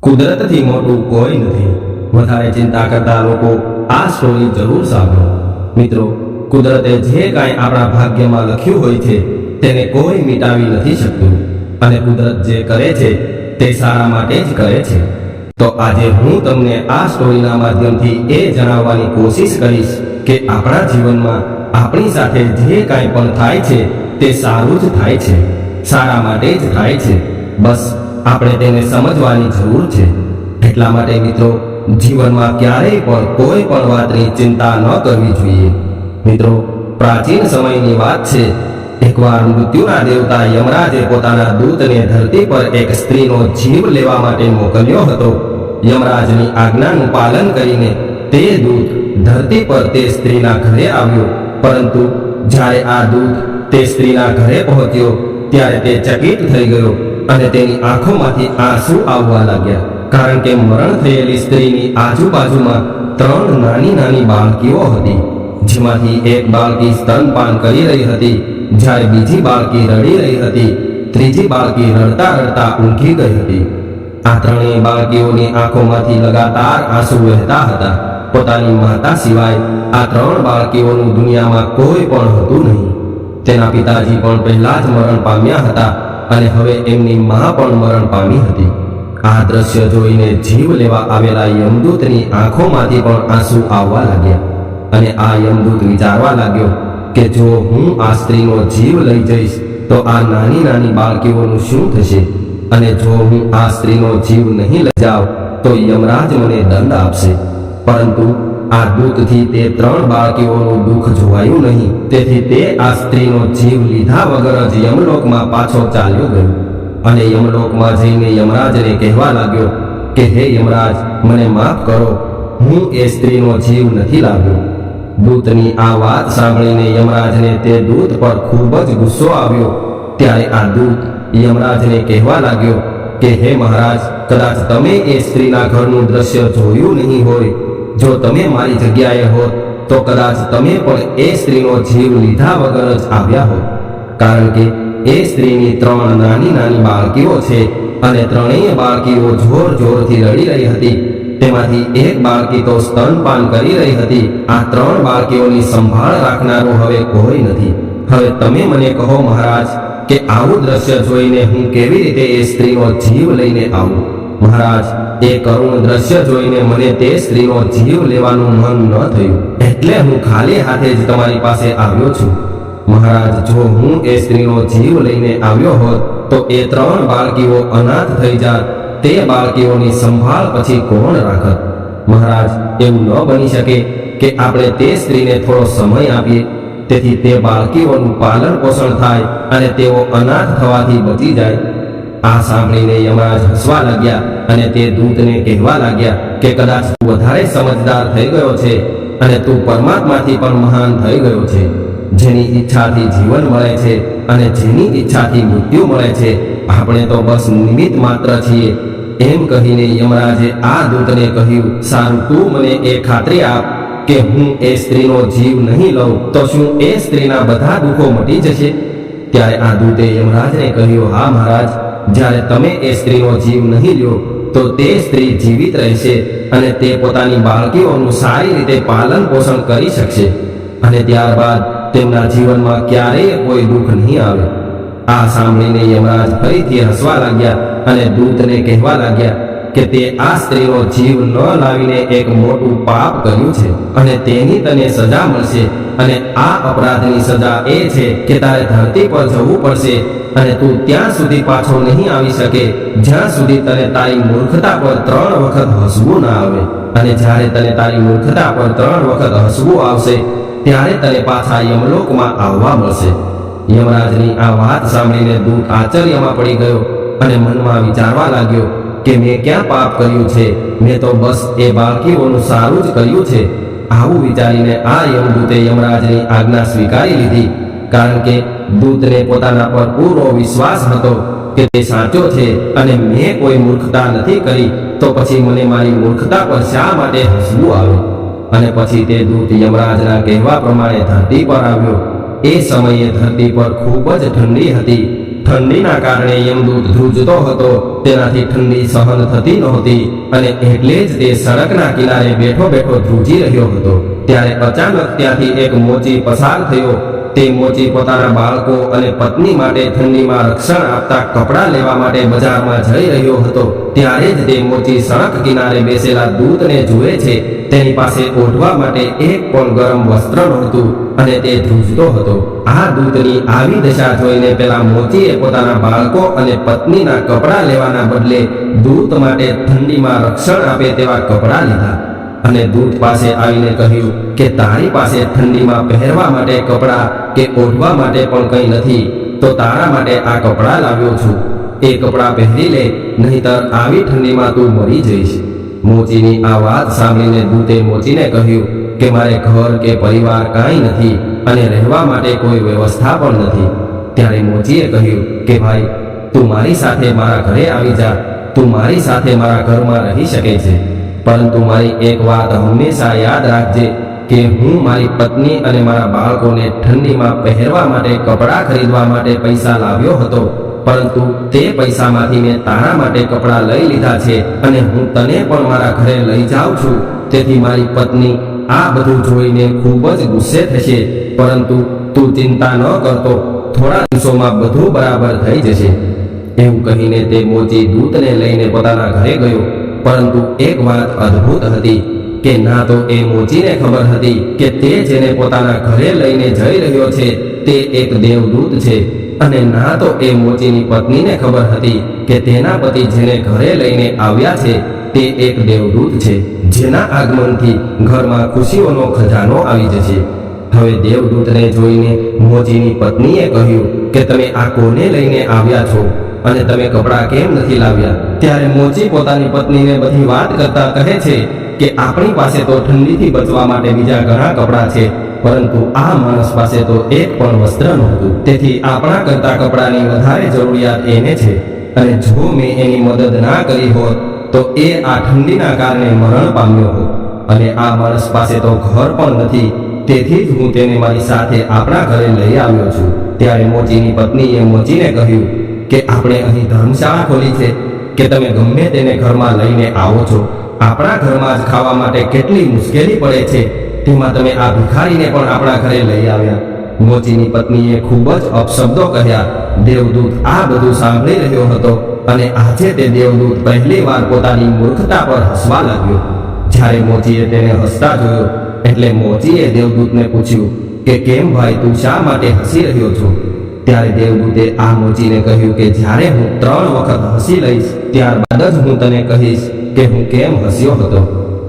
કુદરતથી મોટું કોઈ નથી. વધારે ચિંતા કરતા લોકો આ સ્ટોરી જરૂર સાંભળો. મિત્રો, કુદરતે જે કાંઈ આપણા ભાગ્યમાં લખ્યું હોય છે તેને કોઈ મિટાવી નથી શકતું, અને કુદરત જે કરે છે તે સારા માટે જ કરે છે. તો આજે હું તમને આ સ્ટોરીના માધ્યમથી એ જણાવવાની કોશિશ કરીશ કે આપણા જીવનમાં આપણી સાથે જે કાંઈ પણ થાય છે તે સારું જ થાય છે, સારા માટે જ થાય છે. બસ આપણે તેને સમજવાની જરૂર છે. એટલા માટે મિત્રો, જીવનમાં ક્યારેય પણ કોઈ પણ વાતની ચિંતા ન કરવી જોઈએ. મિત્રો, પ્રાચીન સમયની વાત છે. એકવાર મૃત્યુના દેવતા યમરાજે પોતાના દૂતને ધરતી પર એક સ્ત્રીનો જીવ લેવા માટે મોકલ્યો હતો. યમરાજની આજ્ઞાનું પાલન કરીને તે દૂત ધરતી પર તે સ્ત્રીના ઘરે આવ્યો. પરંતુ જ્યારે આ દૂત તે સ્ત્રીના ઘરે પહોંચ્યો ત્યારે તે ચકિત થઈ ગયો અને તેની આંખોમાંથી આંસુ આવવા લાગ્યા. કારણ કે મરણ થયેલી સ્ત્રીની આજુબાજુમાં 3 નાની નાની બાળકીઓ હતી, જેમાંથી એક બાળકી સ્તનપાન કરી રહી હતી, જ્યારે બીજી બાળકી રડી રહી હતી, ત્રીજી બાળકી રડતા રડતા ઊંઘી ગઈ હતી. આ ત્રણેય બાળકીઓની આંખોમાંથી લગાતાર આંસુ વહેતા હતા. પોતાની માતા સિવાય આ 3 બાળકીઓનું દુનિયામાં કોઈ પણ હતું નહીં. તેના પિતાજી પણ પહેલા જ મરણ પામ્યા હતા અને હવે એમની મા પણ મરણ પામી હતી. આ દ્રશ્ય જોઈને જીવ લેવા આવેલા યમદૂતની આંખોમાંથી પણ આંસુ આવવા લાગ્યા, અને આ યમદૂત વિચારવા લાગ્યો કે જો હું આ સ્ત્રીનો જીવ લઈ જઈશ તો આ નાની નાની બાળકીઓનું શું થશે, અને જો હું આ સ્ત્રીનો જીવ નહીં લઈ જાઉં તો યમરાજ મને દંડ આપશે. પરંતુ આ દૂતથી તે 3 બાળકીઓનું દુઃખ જોવાયું નહીં, તેથી તે આ સ્ત્રીનો જીવ લીધા વગર જ યમલોકમાં પાછો ચાલ્યો ગયો. અને યમલોકમાં જઈને યમરાજને કહેવા લાગ્યો કે હે યમરાજ, મને માફ કરો, હું એ સ્ત્રીનો જીવ નથી લાવ્યો. દૂતની આ વાત સાંભળીને યમરાજને તે દૂત પર ખૂબ જ ગુસ્સો આવ્યો. ત્યારે આ દૂત યમરાજને કહેવા લાગ્યો કે હે મહારાજ, કદાચ તમે એ સ્ત્રીના ઘરનું દ્રશ્ય જોયું નહીં હોય. જો તમે મારી જગ્યાએ હોત તો કદાચ તમે પણ એ સ્ત્રીનો જીવ લીધા વગર જ આવ્યા હોત. કારણ કે એ સ્ત્રીની 3 નાની નાની બાળકીઓ છે, અને ત્રણેય બાળકીઓ જોર જોરથી રડી રહી હતી. તેમાંથી એક બાળકી તો સ્તનપાન કરી રહી હતી. આ 3 બાળકીઓની સંભાળ રાખનારું હવે કોઈ નથી. હવે તમે મને કહો મહારાજ કે આવું દ્રશ્ય જોઈને હું કેવી રીતે એ સ્ત્રીનો જીવ લઈને આવું? મહારાજ, એ કરુણ દ્રશ્ય જોઈને મને તે સ્ત્રીનો જીવ લેવાનું મન ન થયું, એટલે હું ખાલી હાથે જ તમારી પાસે આવ્યો છું. મહારાજ, જો હું એ સ્ત્રીનો જીવ લઈને આવ્યો હોત તો એ 3 બાળકીઓ અનાથ થઈ જાત. તે બાળકીઓની સંભાળ પછી કોણ રાખત? મહારાજ, એવું ન બની શકે કે આપણે તે સ્ત્રીને થોડો સમય આપીએ, તેથી તે બાળકીઓનું પાલન પોષણ થાય અને તેઓ અનાથ થવાથી બચી જાય. આ સાંભળીને યમરાજ હસવા લાગ્યા અને તે દૂતને કહેવા લાગ્યા કે કદાચ તું વધારે સમજદાર થઈ ગયો છે અને તું પરમાત્માથી પણ મહાન થઈ ગયો છે. જેની ઈચ્છાથી જીવન મળે છે અને જેની ઈચ્છાથી મૃત્યુ મળે છે, આપણે તો બસ નિમિત્ત માત્ર છીએ. એમ કહીને યમરાજે આ દૂતને કહ્યું, સારું, તું મને એ ખાતરી આપ કે હું એ સ્ત્રીનો જીવ નહીં લઉં તો શું એ સ્ત્રીના બધા દુઃખો મટી જશે? ત્યારે આ દૂતે યમરાજને કહ્યું, હા મહારાજ, જ્યારે તમે એ સ્ત્રીનો જીવ નહીં લ્યો તો તે સ્ત્રી જીવિત રહેશે અને તે પોતાની બાળકીઓનું સારી રીતે પાલન પોષણ કરી શકશે, અને ત્યારબાદ તેમના જીવનમાં ક્યારેય કોઈ દુઃખ નહીં આવે. આ સાંભળીને યમરાજ ફરીથી હસવા લાગ્યા અને દૂતને કહેવા લાગ્યા કે તે આ સ્ત્રીનો જીવ ન લાવીને એક મોટું પાપ કર્યું છે અને તેની તને સજા મળશે. અને આ અપરાધની સજા એ છે કે તારે ધરતી પર જવું પડશે અને તું ત્યાં સુધી પાછો નહીં આવી શકે જ્યાં સુધી તને તારી મૂર્ખતા પર 3 વખત હસવું ના આવે. અને જ્યારે તને તારી મૂર્ખતા પર 3 વખત હસવું આવશે ત્યારે તને પાછા યમલોકમાં આવવા મળશે. યમરાજની આ વાત સાંભળીને દૂત આશ્ચર્યમાં પડી ગયો અને મનમાં વિચારવા લાગ્યો કે મેં ક્યાં પાપ કર્યું છે? મેં તો બસ એ બાળકીઓનું સારું જ કર્યું છે. આવું વિચારીને આ યમદૂતે યમરાજની આજ્ઞા સ્વીકારી લીધી, કારણ કે દૂતને પોતાના પર પૂરો વિશ્વાસ હતો કે તે સાચો છે અને મેં કોઈ મૂર્ખતા નથી કરી, તો પછી મને મારી મૂર્ખતા પર શા માટે હસવું આવે? અને પછી તે દૂત યમરાજના કહેવા પ્રમાણે ધરતી પર આવ્યો. એ સમયે ધરતી પર ખૂબ જ ઠંડી હતી ઠંડીના કારણે યમદૂત ધ્રુજતો હતો, તેનાથી ઠંડી સહન થતી નહોતી અને એટલે જ તે સડકના કિનારે બેઠો બેઠો ધ્રુજી રહ્યો હતો. ત્યારે અચાનક ત્યાંથી એક મોચી પસાર થયો. તે મોચી પોતાના બાળકો અને પત્ની માટે ઠંડીમાં રક્ષણ આપતા કપડાં લેવા માટે બજારમાં જઈ રહ્યો હતો. ત્યારે જ તે મોચી સડક કિનારે બેસેલા દૂતને જુએ છે. તેની પાસે ઓઢવા માટે એક પણ ગરમ વસ્ત્ર નહોતું અને તે ધ્રુજતો હતો. આ દૂતની આવી દશા જોઈને પેલા મોચીએ પોતાના બાળકો અને પત્નીના કપડાં લેવાના બદલે દૂત માટે ઠંડીમાં રક્ષણ આપે તેવા કપડાં લીધા અને દૂત પાસે આવીને કહ્યું કે તારી પાસે ઠંડીમાં પહેરવા માટે કપડાં કે ઓઢવા માટે પણ કંઈ નથી, તો તારા માટે આ કપડાં લાવ્યો છું. એ કપડાં પહેરી લે, નહીંતર આવી ઠંડીમાં તું મરી જઈશ. મોચીની આ વાત સાંભળીને દૂતે મોચીને કહ્યું કે મારે ઘર કે પરિવાર કાંઈ નથી અને રહેવા માટે કોઈ વ્યવસ્થા પણ નથી. ત્યારે મોચીએ કહ્યું કે ભાઈ, તું મારી સાથે મારા ઘરે આવી જા. તું મારી સાથે મારા ઘરમાં રહી શકે છે, પરંતુ મારી એક વાત હંમેશા યાદ રાખજે કે હું મારી પત્ની અને મારા બાળકોને ઠંડીમાં પહેરવા માટે કપડાં ખરીદવા માટે પૈસા લાવ્યો હતો, પરંતુ તે પૈસામાંથી મેં તારા માટે કપડાં લઈ લીધા છે અને હું તને પણ મારા ઘરે લઈ જાઉં છું. તેથી મારી પત્ની આ બધું જોઈને ખૂબ જ ગુસ્સે થશે, પરંતુ તું ચિંતા ન કરતો, થોડા દિવસોમાં બધું બરાબર થઈ જશે. એવું કહીને તે મોચી દૂતને લઈને પોતાના ઘરે ગયો. પરંતુ એક વાત અદ્ભુત હતી કે ના તો એ મોચીને ખબર હતી કે તે જેને પોતાના ઘરે લઈને જઈ રહ્યો છે તે એક દેવદૂત છે, અને ના તો એ મોચીની પત્નીને ખબર હતી કે તેના પતિ જેને ઘરે લઈને આવ્યા છે તે એક દેવદૂત છે, જેના આગમનથી ઘરમાં ખુશીઓનો ખજાનો આવી જશે. હવે દેવદૂતને જોઈને મોચીની પત્નીએ કહ્યું કે તમે આ કોને લઈને આવ્યા છો અને તમે કપડાં કેમ નથી લાવ્યા? ત્યારે મોચી પોતાની પત્નીને બધી વાત કરતા કહે છે કે આપણી પાસે તો ઠંડીથી બચવા માટે બીજા ઘણા કપડાં છે, પરંતુ આ માણસ પાસે તો એક પણ વસ્ત્ર નહોતું. તેથી આપણા કરતા કપડાની વધારે જરૂરિયાત એને છે, અને જો મેં એની મદદ ના કરી હોત તો એ આ ઠંડીના કારણે મરણ પામ્યો હોત. અને આ માણસ પાસે તો ઘર પણ નથી, તેથી જ હું તેને મારી સાથે આપણા ઘરે લઈ આવ્યો છું. ત્યારે મોચીની પત્નીએ મોચીને કહ્યું કે આપણે અહીં ધર્મશાળા ખોલી છે કે તમે ગમે તેને ઘરમાં લઈને આવો છો. આપણા ઘરમાં જ ખાવા માટે કેટલી મુશ્કેલી પડે છે, તેમાં તમે આ ભિખારીને પણ આપણા ઘરે લઈ આવ્યા. મોચીની પત્નીએ ખૂબ જ અપશબ્દો કહ્યા. દેવદૂત આ બધું સાંભળી રહ્યો હતો અને આજે તે દેવદૂત પહેલી વાર પોતાની મૂર્ખતા પર હસવા લાગ્યો. જ્યારે મોચીએ તેને હસતા જોયો એટલે મોચીએ દેવદૂતને પૂછ્યું કે કેમ ભાઈ, તું શા માટે હસી રહ્યો છો? ત્યારે દેવદૂતે આ મોચીને કહ્યું કે જ્યારે હું 3 વખત હસી લઈશ ત્યારબાદ જ હું તને કહીશ કે હું કેમ હસ્યો હતો.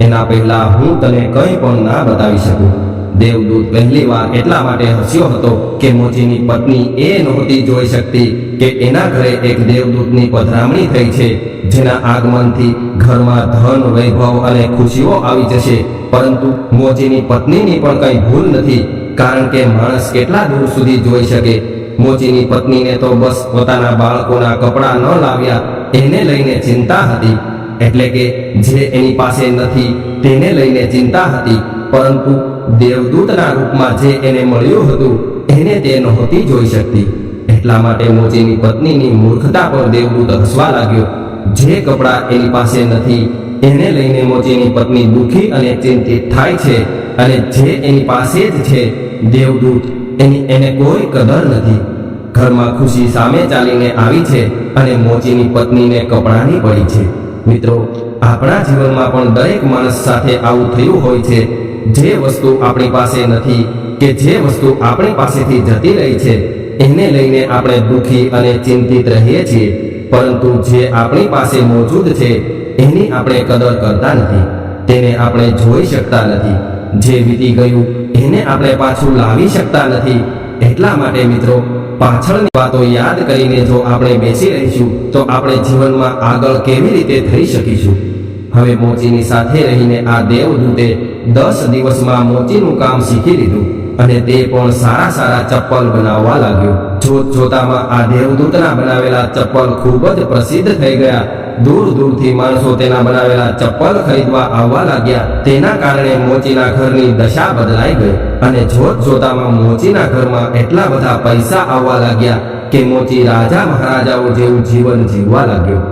એના પહેલા હું તને કંઈ પણ ના બતાવી શકું. દેવદૂત પહેલી વાર એટલા માટે હસ્યો હતો કે મોચીની પત્ની એ નહોતી જોઈ શકતી કે એના ઘરે એક દેવદૂતની પધરામણી થઈ છે, જેના આગમનથી ઘરમાં ધન, વૈભવ અને ખુશીઓ આવી જશે. પરંતુ મોચીની પત્નીની પણ કંઈ ભૂલ નથી, કારણ કે માણસ કેટલા દૂર સુધી જોઈ શકે. મોચીની પત્નીને તો બસ પોતાના બાળકોના કપડાં ન લાવ્યા એને લઈને ચિંતા હતી, એટલે કે જે એની પાસે નથી તેને લઈને ચિંતા હતી. પરંતુ દેવદૂતના રૂપમાં જે એને મળ્યું હતું એને તે નહોતી જોઈ શકતી. એટલા માટે મોચીની પત્નીની મૂર્ખતા પર દેવદૂત હસવા લાગ્યો. જે કપડાં એની પાસે નથી એને લઈને મોચીની પત્ની દુઃખી અને ચિંતિત થાય છે, અને જે એની પાસે જ છે દેવદૂત એને કોઈ કદર નથી. ઘરમાં ખુશી સામે ચાલીને આવી છે અને મોચીની પત્નીને કપડાની પડી છે. મિત્રો, આપણા જીવનમાં પણ દરેક માણસ સાથે આવું થયું હોય છે. જે વસ્તુ આપણી પાસે નથી કે જે વસ્તુ આપણી પાસેથી જતી રહી છે એને લઈને આપણે દુઃખી અને ચિંતિત રહીએ છીએ, પરંતુ જે આપણી પાસે મોજૂદ છે એની આપણે કદર કરતા નથી, તેને આપણે જોઈ શકતા નથી. જે વીતી ગયું એને આપણે પાછું લાવી શકતા નથી. એટલા માટે મિત્રો, પાછળની વાતો યાદ કરીને જો આપણે બેસી રહીશું તો આપણે જીવનમાં આગળ કેવી રીતે થઈ શકીશું? હવે મોચીની સાથે રહીને આ દેવદૂતે 10 દિવસમાં મોચીનું કામ શીખી લીધું અને તે પણ સારા સારા ચપ્પલ બનાવવા લાગ્યો. જોત જોતામાં આ દેવદૂતના બનાવેલા ચપ્પલ ખૂબ જ પ્રસિદ્ધ થઈ ગયા. દૂર દૂરથી માણસો તેના બનાવેલા ચપ્પલ ખરીદવા આવવા લાગ્યા. તેના કારણે મોચીના ઘરની દશા બદલાઈ ગઈ અને જોત જોતામાં મોચીના ઘરમાં એટલા બધા પૈસા આવવા લાગ્યા કે મોચી રાજા મહારાજાઓ જેવું જીવન જીવવા લાગ્યો.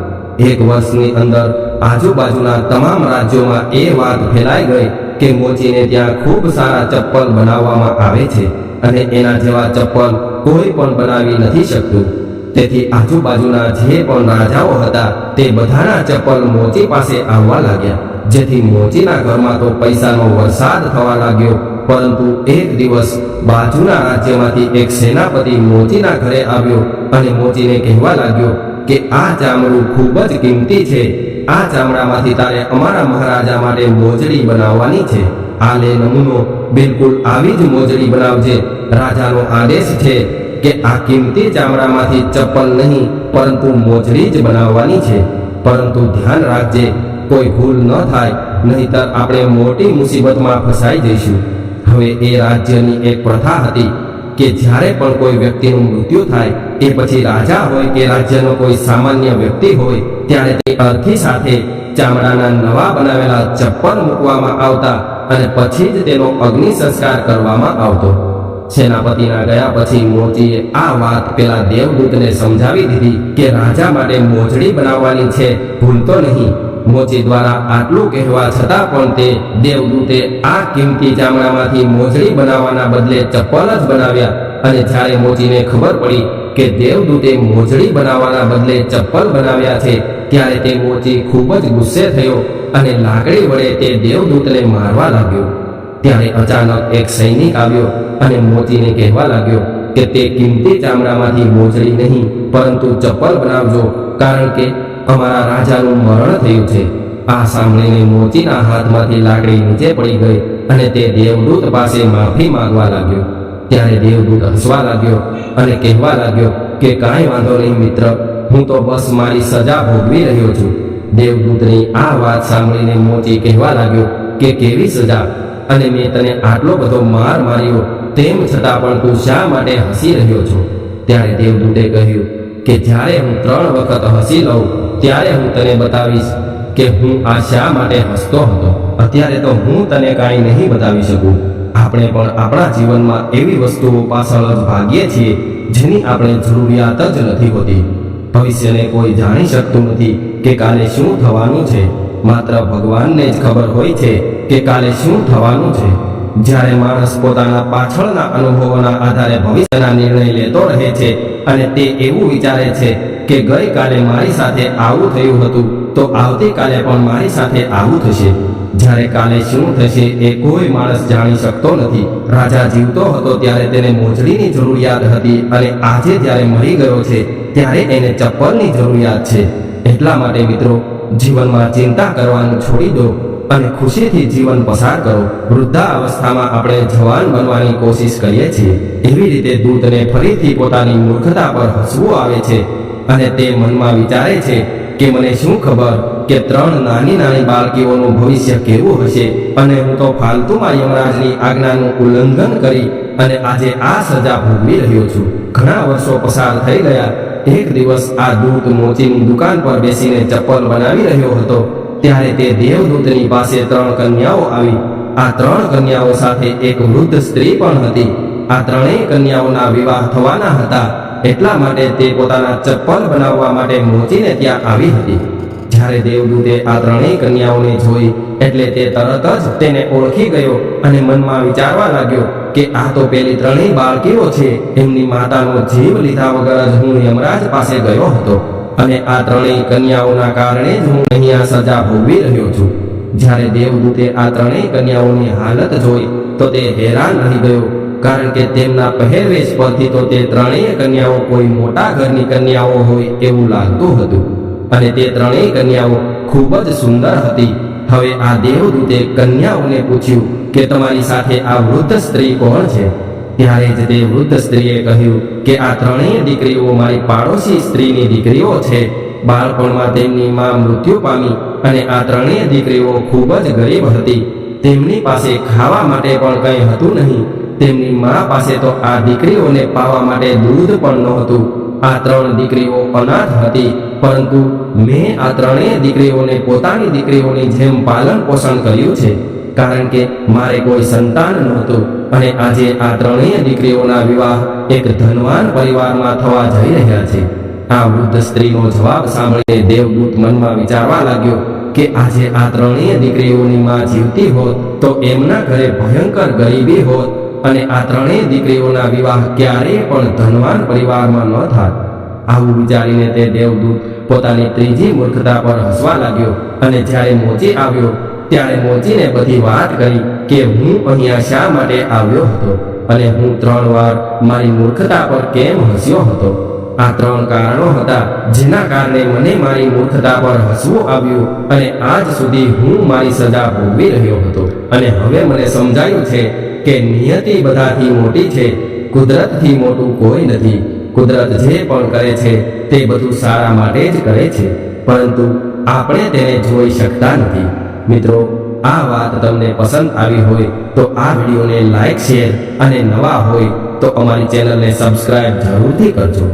એક વર્ષની અંદર આજુબાજુના તમામ રાજ્યોમાં એ વાત ફેલાઈ ગઈ કે મોચીને ત્યાં ખૂબ સારા ચપ્પલ બનાવવામાં આવે છે અને એના જેવા ચપ્પલ કોઈ પણ બનાવી નથી શકતું. તેથી આજુબાજુના જે પણ રાજાઓ હતા તે બધાના ચપ્પલ મોચી પાસે આવવા લાગ્યા, જેથી મોચીના ઘરમાં તો પૈસાનો વરસાદ થવા લાગ્યો. પરંતુ એક દિવસ બાજુના રાજ્યમાંથી એક સેનાપતિ મોચીના ઘરે આવ્યો અને મોચીને કહેવા લાગ્યો કે આ ચામડું ખૂબ જ કિંમતી છે. આ ચામડામાંથી તારે અમારા મહારાજા માટે મોજડી બનાવવાની છે. આ લે નમૂનો, બિલકુલ આવી જ મોજડી બનાવજે. રાજાનો આદેશ છે કે આ કિંમતી ચામડામાંથી ચપ્પલ નહીં પરંતુ મોજડી જ બનાવવાની છે. પરંતુ ધ્યાન રાખજે, કોઈ ભૂલ ન થાય, નહીંતર આપણે મોટી મુસીબતમાં ફસાઈ જઈશું. હવે એ રાજ્યની એક પ્રથા હતી કે જ્યારે પણ કોઈ વ્યક્તિનું મૃત્યુ થાય, એ પછી રાજા હોય કે રાજ્યનો કોઈ સામાન્ય વ્યક્તિ હોય, ત્યારે તે અર્થી સાથે ચામડાના નવા બનાવેલા ચપ્પલ મૂકવામાં આવતા અને પછી જ તેનો અગ્નિ સંસ્કાર કરવામાં આવતો. સેનાપતિના ગયા પછી મોચીએ આ વાત પેલા દેવદૂતને સમજાવી દીધી કે રાજા માટે મોજડી બનાવવાની છે, ભૂલતો નહીં. મોચી દ્વારા આટલું કહેવા છતાં પણ તે દેવદૂતે આ કિંમતી ચામડામાંથી મોજડી બનાવવાના બદલે ચપ્પલ જ બનાવ્યા. અને જ્યારે મોચીને ખબર પડી કે દેવદૂતે મોજડી બનાવવાના બદલે ચપ્પલ બનાવ્યા છે, ત્યારે તે મોચી ખૂબ જ ગુસ્સે થયો અને લાકડી વડે તે દેવદૂતને મારવા લાગ્યો. ત્યારે અચાનક એક સૈનિક આવ્યો અને મોચીને કહેવા લાગ્યો કે તે કિંમતી ચામડામાંથી મોજડી નહીં પરંતુ ચપ્પલ બનાવજો, કારણ કે અમારા રાજાનું મરણ થયું છે. આ સાંભળીને મોચીના હાથમાંથી લાકડી નીચે પડી ગઈ અને તે દેવદૂત પાસે માફી માંગવા લાગ્યો. ત્યારે દેવદૂત હસવા લાગ્યો અને કહેવા લાગ્યો કે કાંઈ વાંધો નહીં મિત્ર, હું તો બસ મારી સજા ભોગવી રહ્યો છું. દેવદૂતની આ વાત સાંભળીને મોચી કહેવા લાગ્યો કે કેવી સજા? અને મેં તને આટલો બધો માર માર્યો, તેમ છતાં પણ તું શા માટે હસી રહ્યો છો? ત્યારે દેવદૂતે કહ્યું કે જ્યારે હું 3 વખત હસી લઉં ત્યારે હું તને બતાવીશ કે હું આ શા માટે હસતો હતો. અત્યારે તો હું તને કાંઈ નહીં બતાવી શકું. આપણે પણ આપણા જીવનમાં એવી વસ્તુઓ પાછળ જ ભાગીએ છીએ જેની આપણે જરૂરિયાત જ નથી હોતી. ભવિષ્યને કોઈ જાણી શકતું નથી કે કાલે શું થવાનું છે. માત્ર ભગવાનને જ ખબર હોય છે કે કાલે શું થવાનું છે. જ્યારે માણસ પોતાના પાછળના અનુભવોના આધારે ભવિષ્યના નિર્ણય લેતો રહે છે અને તે એવું વિચારે છે કે ગઈકાલે મારી સાથે આવું થયું હતું તો આવતીકાલે પણ મારી સાથે આવું થશે. જ્યારે કાલે શું થશે એ કોઈ માણસ જાણી શકતો નથી. રાજા જીવતો હતો ત્યારે તેને મોજડીની જરૂરિયાત હતી અને આજે જ્યારે મરી ગયો છે ત્યારે એને ચપ્પલની જરૂરિયાત છે. એટલા માટે મિત્રો, જીવનમાં ચિંતા કરવાનું છોડી દો અને ખુશીથી જીવન પસાર કરો. વૃદ્ધાવસ્થામાં આપણે જવાન બનવાની કોશિશ કરીએ છીએ. એવી રીતે દૂતને ફરીથી પોતાની મૂર્ખતા પર હસવું આવે છે અને તે મનમાં વિચારે છે કે મને શું ખબર કે 3 નાની નાની બાળકીઓનું ભવિષ્ય કેવું હશે અને હું તો ફાલતુમાં યમરાજની આજ્ઞાનું ઉલ્લંઘન કરી અને આજે આ સજા ભોગવી રહ્યો છું. ઘણા વર્ષો પસાર થઈ ગયા. એક દિવસ આ દૂત મોચીની દુકાન પર બેસીને ચપ્પલ બનાવી રહ્યો હતો. ત્યારે તે દેવદૂતની પાસે 3 કન્યાઓ આવી. આ 3 કન્યાઓ સાથે એક વૃદ્ધ સ્ત્રી પણ હતી. આ 3 કન્યાઓના વિવાહ થવાના હતા. એટલા માટે તે પોતાના ચપ્પલ બનાવવા માટે મોચીને ત્યાં આવી હતી. જ્યારે દેવદૂતે આ 3 કન્યાઓને જોઈ એટલે તે તરત જ તેને ઓળખી ગયો અને મનમાં વિચારવા લાગ્યો કે આ તો પેલી 3 બાળકીઓ છે. એમની માતાનો જીવ લીધા વગર જ હું યમરાજ પાસે ગયો હતો અને આ 3 કન્યાઓના કારણે જ હું અહીંયા સજા ભોગવી રહ્યો છું. જ્યારે દેવદૂતે આ 3 કન્યાઓની હાલત જોઈ તો તે હેરાન રહી ગયો, કારણ કે તેમના પહેરવેશ પરથી તો તે 3 કન્યાઓ કોઈ મોટા ઘરની કન્યાઓ હોય એવું લાગતું હતું અને તે 3 કન્યાઓ ખૂબ જ સુંદર હતી. હવે આ દેવદૂતે કન્યાઓને પૂછ્યું કે તમારી સાથે આ વૃદ્ધ સ્ત્રી કોણ છે? ત્યારે જ તે વૃદ્ધ સ્ત્રીએ કહ્યું કે આ 3 દીકરીઓ મારી પાડોશી સ્ત્રીની દીકરીઓ છે. બાળપણમાં તેમની માં મૃત્યુ પામી અને આ 3 દીકરીઓ ખૂબ જ ગરીબ હતી. તેમની પાસે ખાવા માટે પણ કંઈ હતું નહીં. તેમની માં પાસે તો આ દીકરીઓને પાવા માટે દૂધ પણ નહોતું. આ 3 દીકરીઓ અનાથ હતી, પરંતુ મેં આ 3 દીકરીઓને પોતાની દીકરીઓની જેમ પાલન પોષણ કર્યું છે, કારણ કે મારે કોઈ સંતાન નહોતું અને આજે આ 3 દીકરીઓના વિવાહ એક ધનવાન પરિવારમાં થવા જઈ રહ્યા છે. આ વૃદ્ધ સ્ત્રીનો જવાબ સાંભળીને દેવદૂત મનમાં વિચારવા લાગ્યો કે આજે આ ત્રણેય દીકરીઓની માં જીવતી હોત તો એમના ઘરે ભયંકર ગરીબી હોત અને આ ત્રણેય દીકરીઓના વિવાહ ક્યારેય પણ ધનવાન પરિવારમાં ન થાત. આવું વિચારીને તે દેવદૂત પોતાની ત્રીજી મૂર્ખતા પર હસવા લાગ્યો અને જ્યારે મોચી આવ્યો ત્યારે મોચીને બધી વાત કરી કે હું અહીંયા શા માટે આવ્યો હતો અને હું 3 વાર મારી મૂર્ખતા પર કેમ હસ્યો હતો. આ 3 કારણો હતા જેના કારણે મને મારી મૂર્ખતા પર હસવું આવ્યું અને આજ સુધી હું મારી સજા ભોગવી રહ્યો હતો. અને હવે મને સમજાયું છે કે નિયતિ બધાથી મોટી છે, કુદરતથી મોટું કોઈ નથી. કુદરત જે પણ કરે છે તે બધું સારા માટે જ કરે છે, પરંતુ આપણે તેને જોઈ શકતા નથી. મિત્રો, આ વાત તમને પસંદ આવી હોય તો આ વિડીયોને લાઈક, શેર અને નવા હોય તો અમારી ચેનલને સબસ્ક્રાઇબ જરૂરથી કરજો.